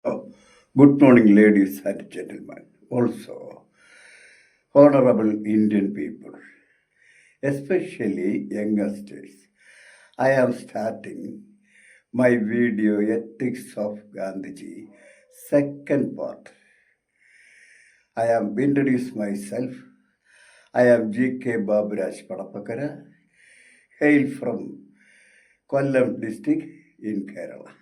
Oh, good morning, ladies and gentlemen. Also, honorable Indian people, especially youngsters. I am starting my video Ethics of Gandhiji, second part. I am introduce myself. I am G.K. Baburaj Padapakara, hail from Kollam district in Kerala.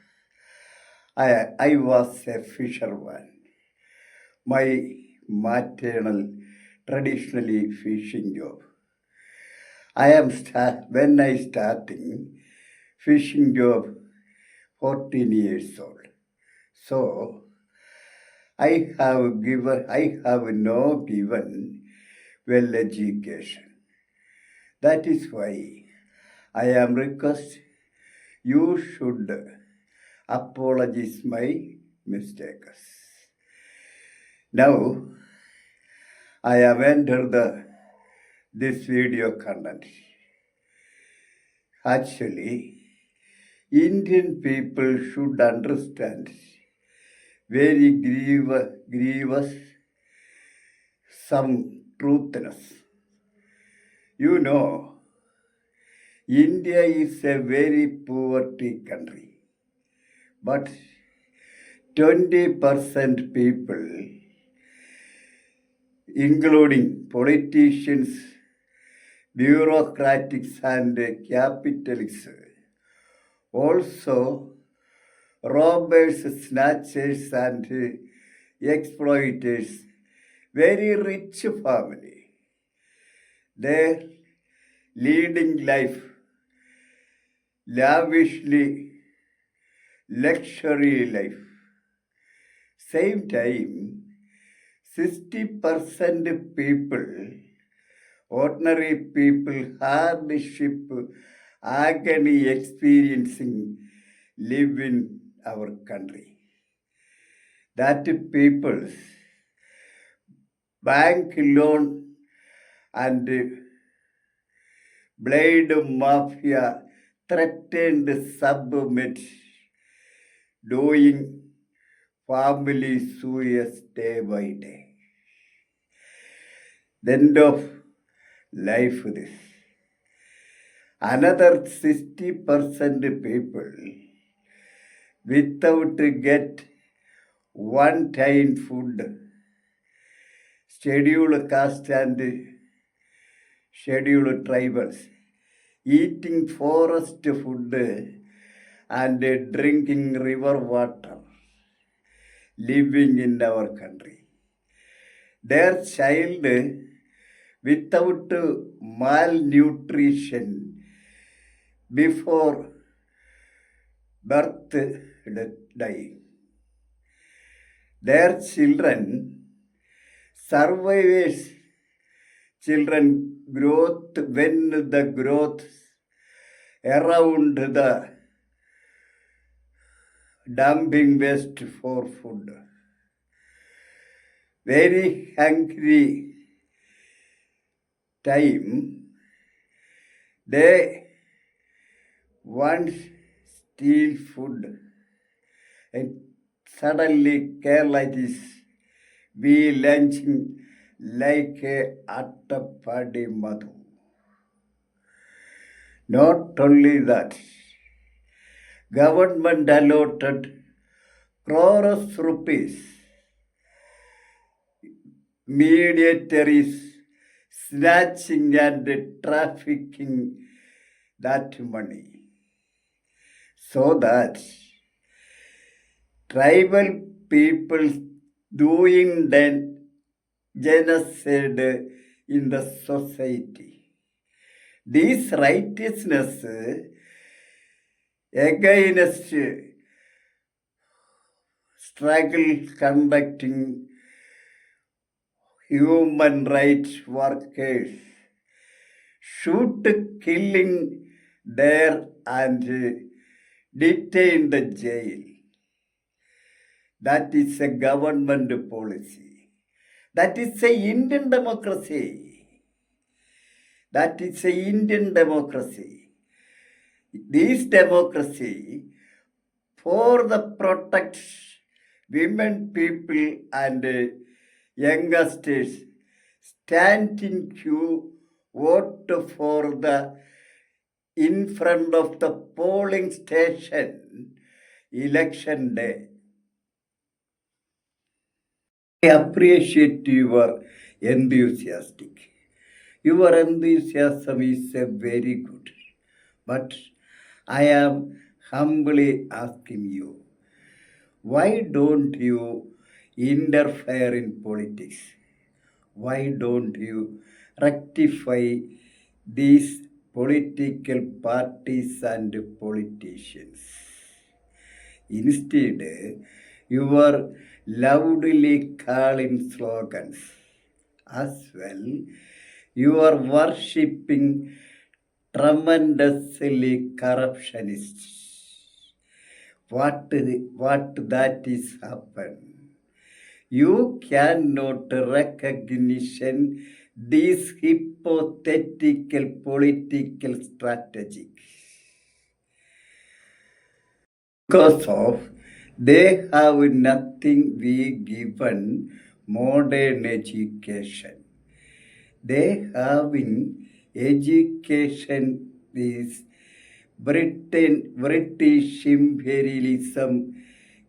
I was a fisherman. My maternal traditionally fishing job. When I starting fishing job 14 years old. So I have no given well education. That is why I am request you should apologize my mistakes. Now I have entered this video content. Actually, Indian people should understand very grievous some truthness. You know, India is a very poverty country, but 20% people, including politicians, bureaucrats and capitalists, also robbers, snatchers and exploiters, very rich family. Their leading life lavishly, luxury life. Same time, 60% people, ordinary people, hardship, agony experiencing live in our country. That people's bank loan and blade mafia threatened submit, doing family suicide day by day. The end of life this. Another 60% people without get one-time food, scheduled caste and scheduled tribals, eating forest food and drinking river water, living in our country. Their child without malnutrition before birth dying. Their children, survivors, children growth when the growth around the dumping waste for food. Very hungry time, they want steal food and suddenly Kerala is be lunching like a attapadi madhu. Not only that, government allotted crores rupees, mediatories snatching and trafficking that money, so that tribal people doing the genocide in the society. This righteousness against struggle conducting human rights workers shoot killing there and detain the jail. That is a government policy. That is a Indian democracy. That is a Indian democracy. This democracy for the protect women, people, and youngsters stand in queue, vote for the in front of the polling station election day. I appreciate your enthusiastic. Your enthusiasm is very good. But I am humbly asking you, why don't you interfere in politics? Why don't you rectify these political parties and politicians? Instead, you are loudly calling slogans. As well, you are worshipping tremendously corruptionists. What that is happened? You cannot recognition these hypothetical political strategies because of they have nothing we given modern education. They have in education is British imperialism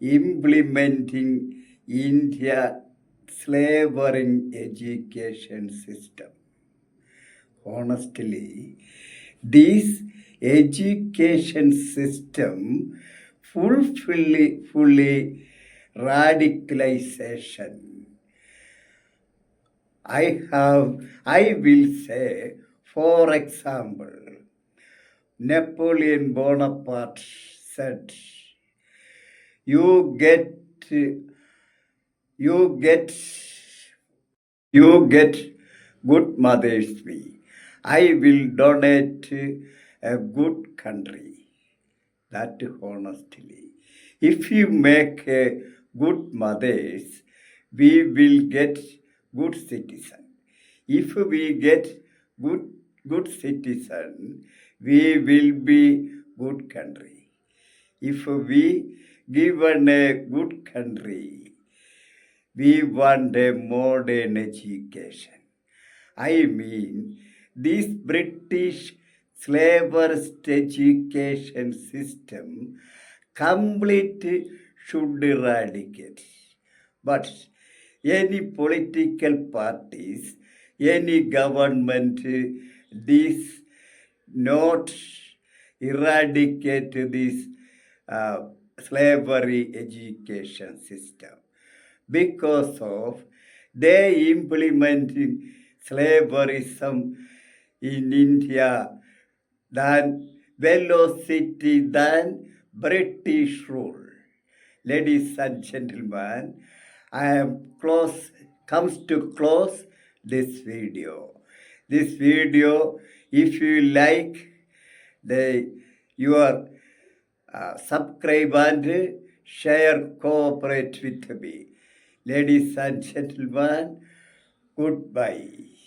implementing India slavery education system. Honestly, this education system fully radicalization. I will say, for example, Napoleon Bonaparte said, you get good mother's fee. I will donate a good country. That honestly. If you make a good mothers, we will get good citizen. If we get good citizen, we will be good country. If we given a good country, we want a modern education. I mean, this British slaverist education system complete should eradicate. But any political parties, any government, this not eradicate this slavery education system because of they implementing slaverism in India than velocity than British rule. Ladies and gentlemen, I am comes to close this video. This video, if you like, your subscribe and share, cooperate with me. Ladies and gentlemen, goodbye.